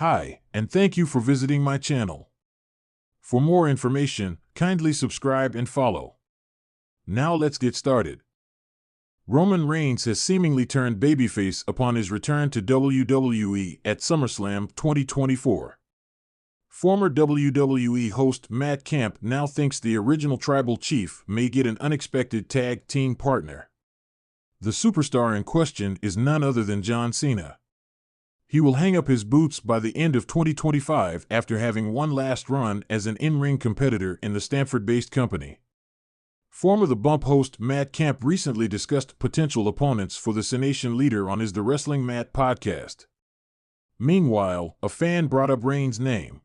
Hi, and thank you for visiting my channel. For more information, kindly subscribe and follow. Now let's get started. Roman Reigns has seemingly turned babyface upon his return to WWE at SummerSlam 2024. Former WWE host Matt Camp now thinks the original Tribal Chief may get an unexpected tag team partner. The superstar in question is none other than John Cena. He will hang up his boots by the end of 2025 after having one last run as an in-ring competitor in the Stamford-based company. Former The Bump host Matt Camp recently discussed potential opponents for the Cenation leader on his The Wrestling Mat podcast. Meanwhile, a fan brought up Reigns' name.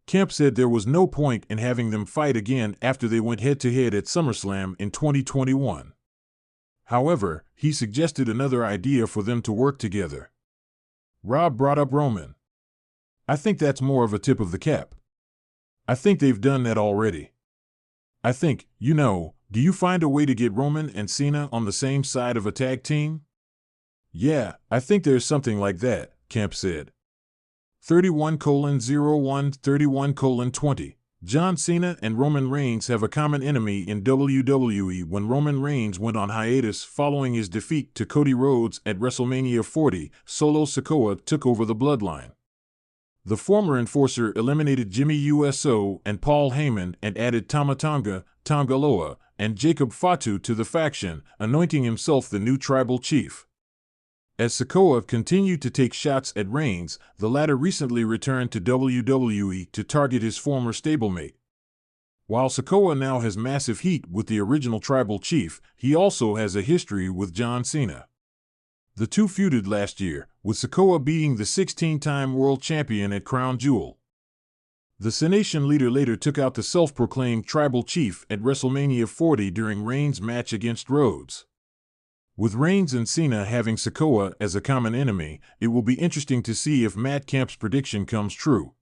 Camp said there was no point in having them fight again after they went head-to-head at SummerSlam in 2021. However, he suggested another idea for them to work together. Rob brought up Roman. I think that's more of a tip of the cap. I think they've done that already. I think, do you find a way to get Roman and Cena on the same side of a tag team? Yeah, I think there's something like that, Camp said. 31:01-31:20. John Cena and Roman Reigns have a common enemy in WWE. When Roman Reigns went on hiatus following his defeat to Cody Rhodes at WrestleMania 40, Solo Sikoa took over the bloodline. The former enforcer eliminated Jimmy Uso and Paul Heyman and added Tama Tonga, Tonga Loa, and Jacob Fatu to the faction, anointing himself the new tribal chief. As Sikoa continued to take shots at Reigns, the latter recently returned to WWE to target his former stablemate. While Sikoa now has massive heat with the original tribal chief, he also has a history with John Cena. The two feuded last year, with Sikoa beating the 16-time world champion at Crown Jewel. The Cenation leader later took out the self-proclaimed tribal chief at WrestleMania 40 during Reigns' match against Rhodes. With Reigns and Cena having Sikoa as a common enemy, it will be interesting to see if Matt Camp's prediction comes true.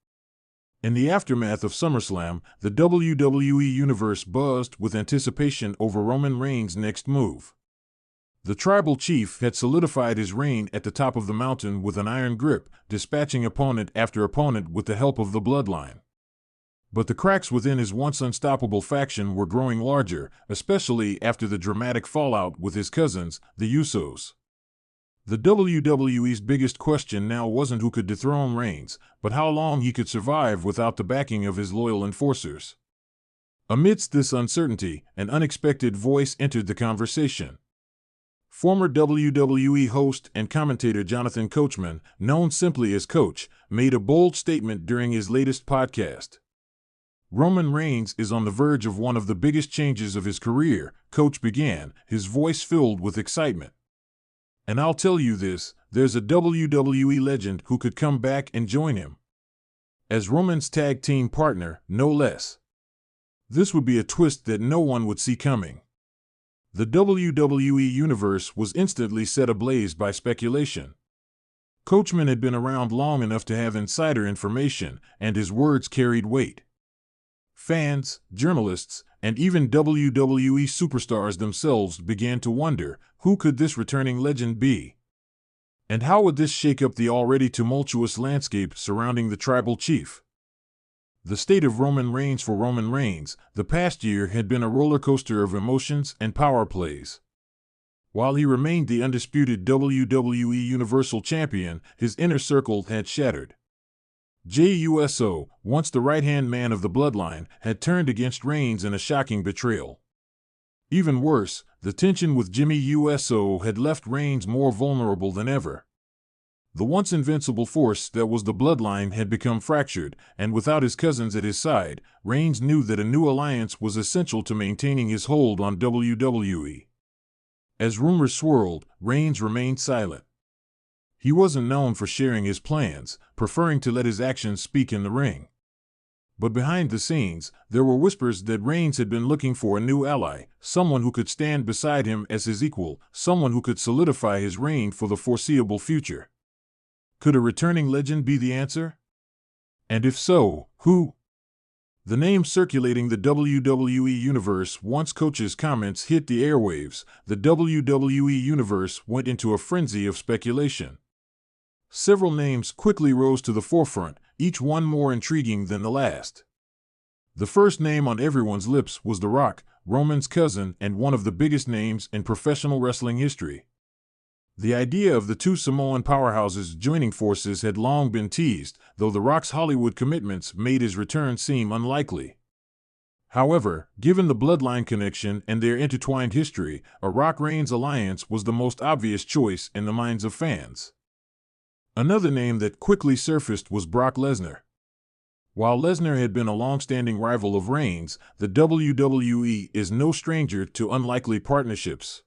In the aftermath of SummerSlam, the WWE Universe buzzed with anticipation over Roman Reigns' next move. The Tribal Chief had solidified his reign at the top of the mountain with an iron grip, dispatching opponent after opponent with the help of the Bloodline. But the cracks within his once unstoppable faction were growing larger, especially after the dramatic fallout with his cousins, the Usos. The WWE's biggest question now wasn't who could dethrone Reigns, but how long he could survive without the backing of his loyal enforcers. Amidst this uncertainty, an unexpected voice entered the conversation. Former WWE host and commentator Jonathan Coachman, known simply as Coach, made a bold statement during his latest podcast. Roman Reigns is on the verge of one of the biggest changes of his career, Coach began, his voice filled with excitement. And I'll tell you this, there's a WWE legend who could come back and join him. As Roman's tag team partner, no less. This would be a twist that no one would see coming. The WWE Universe was instantly set ablaze by speculation. Coachman had been around long enough to have insider information, and his words carried weight. Fans, journalists, and even WWE superstars themselves began to wonder, who could this returning legend be? And how would this shake up the already tumultuous landscape surrounding the tribal chief? The state of Roman Reigns for Roman Reigns, the past year had been a roller coaster of emotions and power plays. While he remained the undisputed WWE Universal Champion, his inner circle had shattered. Jey Uso, once the right-hand man of the Bloodline, had turned against Reigns in a shocking betrayal. Even worse, the tension with Jimmy Uso had left Reigns more vulnerable than ever. The once invincible force that was the Bloodline had become fractured, and without his cousins at his side, Reigns knew that a new alliance was essential to maintaining his hold on WWE. As rumors swirled, Reigns remained silent. He wasn't known for sharing his plans, preferring to let his actions speak in the ring. But behind the scenes, there were whispers that Reigns had been looking for a new ally, someone who could stand beside him as his equal, someone who could solidify his reign for the foreseeable future. Could a returning legend be the answer? And if so, who? The name circulating the WWE Universe once Coach's comments hit the airwaves, the WWE Universe went into a frenzy of speculation. Several names quickly rose to the forefront, each one more intriguing than the last. The first name on everyone's lips was The Rock, Roman's cousin and one of the biggest names in professional wrestling history. The idea of the two Samoan powerhouses joining forces had long been teased, though The Rock's Hollywood commitments made his return seem unlikely. However, given the bloodline connection and their intertwined history, a Rock-Reigns alliance was the most obvious choice in the minds of fans. Another name that quickly surfaced was Brock Lesnar. While Lesnar had been a long-standing rival of Reigns, the WWE is no stranger to unlikely partnerships.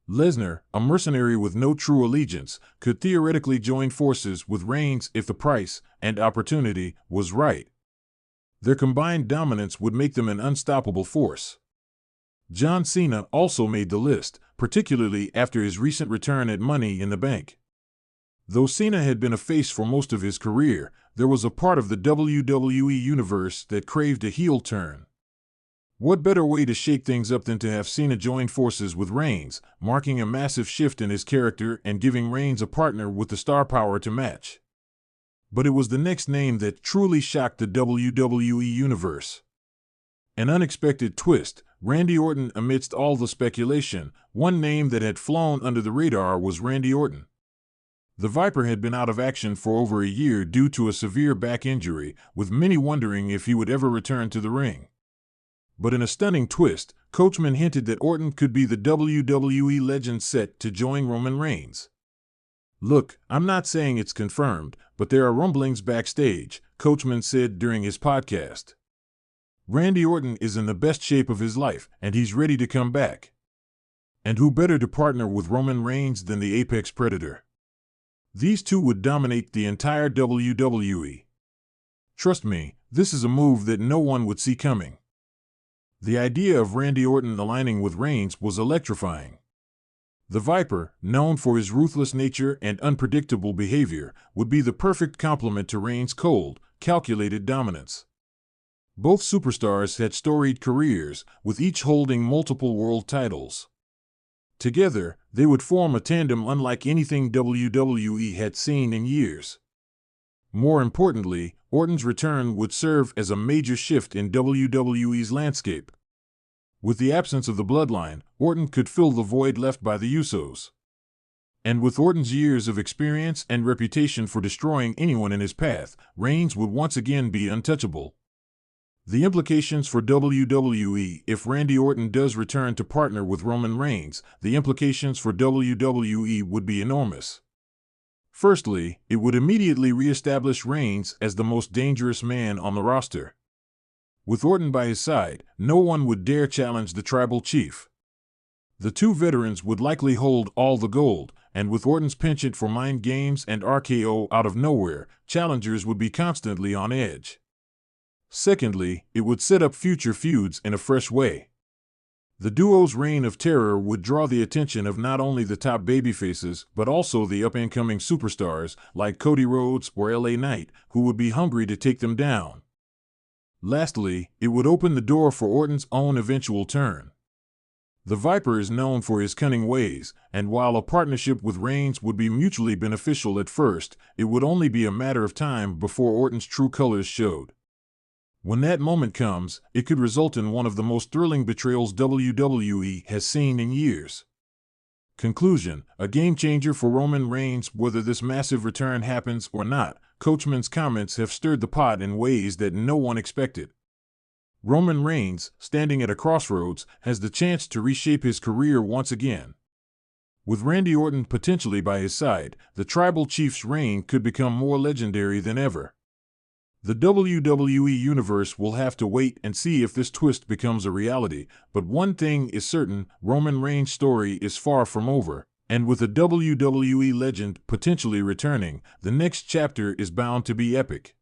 Lesnar, a mercenary with no true allegiance, could theoretically join forces with Reigns if the price and opportunity was right. Their combined dominance would make them an unstoppable force. John Cena also made the list, particularly after his recent return at Money in the Bank. Though Cena had been a face for most of his career, there was a part of the WWE universe that craved a heel turn. What better way to shake things up than to have Cena join forces with Reigns, marking a massive shift in his character and giving Reigns a partner with the star power to match? But it was the next name that truly shocked the WWE universe. An unexpected twist, Randy Orton. Amidst all the speculation, one name that had flown under the radar was Randy Orton. The Viper had been out of action for over a year due to a severe back injury, with many wondering if he would ever return to the ring. But in a stunning twist, Coachman hinted that Orton could be the WWE legend set to join Roman Reigns. "Look, I'm not saying it's confirmed, but there are rumblings backstage," Coachman said during his podcast. "Randy Orton is in the best shape of his life, and he's ready to come back. And who better to partner with Roman Reigns than the Apex Predator? These two would dominate the entire WWE. Trust me, this is a move that no one would see coming." The idea of Randy Orton aligning with Reigns was electrifying. The Viper, known for his ruthless nature and unpredictable behavior, would be the perfect complement to Reigns' cold, calculated dominance. Both superstars had storied careers, with each holding multiple world titles. Together, they would form a tandem unlike anything WWE had seen in years. More importantly, Orton's return would serve as a major shift in WWE's landscape. With the absence of the bloodline, Orton could fill the void left by the Usos. And with Orton's years of experience and reputation for destroying anyone in his path, Reigns would once again be untouchable. The implications for WWE: if Randy Orton does return to partner with Roman Reigns, the implications for WWE would be enormous. Firstly, it would immediately reestablish Reigns as the most dangerous man on the roster. With Orton by his side, no one would dare challenge the tribal chief. The two veterans would likely hold all the gold, and with Orton's penchant for mind games and RKO out of nowhere, challengers would be constantly on edge. Secondly, it would set up future feuds in a fresh way. The duo's reign of terror would draw the attention of not only the top babyfaces, but also the up-and-coming superstars like Cody Rhodes or LA Knight, who would be hungry to take them down. Lastly, it would open the door for Orton's own eventual turn. The Viper is known for his cunning ways, and while a partnership with Reigns would be mutually beneficial at first, it would only be a matter of time before Orton's true colors showed. When that moment comes, it could result in one of the most thrilling betrayals WWE has seen in years. Conclusion: a game-changer for Roman Reigns. Whether this massive return happens or not, Coachman's comments have stirred the pot in ways that no one expected. Roman Reigns, standing at a crossroads, has the chance to reshape his career once again. With Randy Orton potentially by his side, the Tribal Chief's reign could become more legendary than ever. The WWE Universe will have to wait and see if this twist becomes a reality, but one thing is certain: Roman Reigns' story is far from over, and with a WWE legend potentially returning, the next chapter is bound to be epic.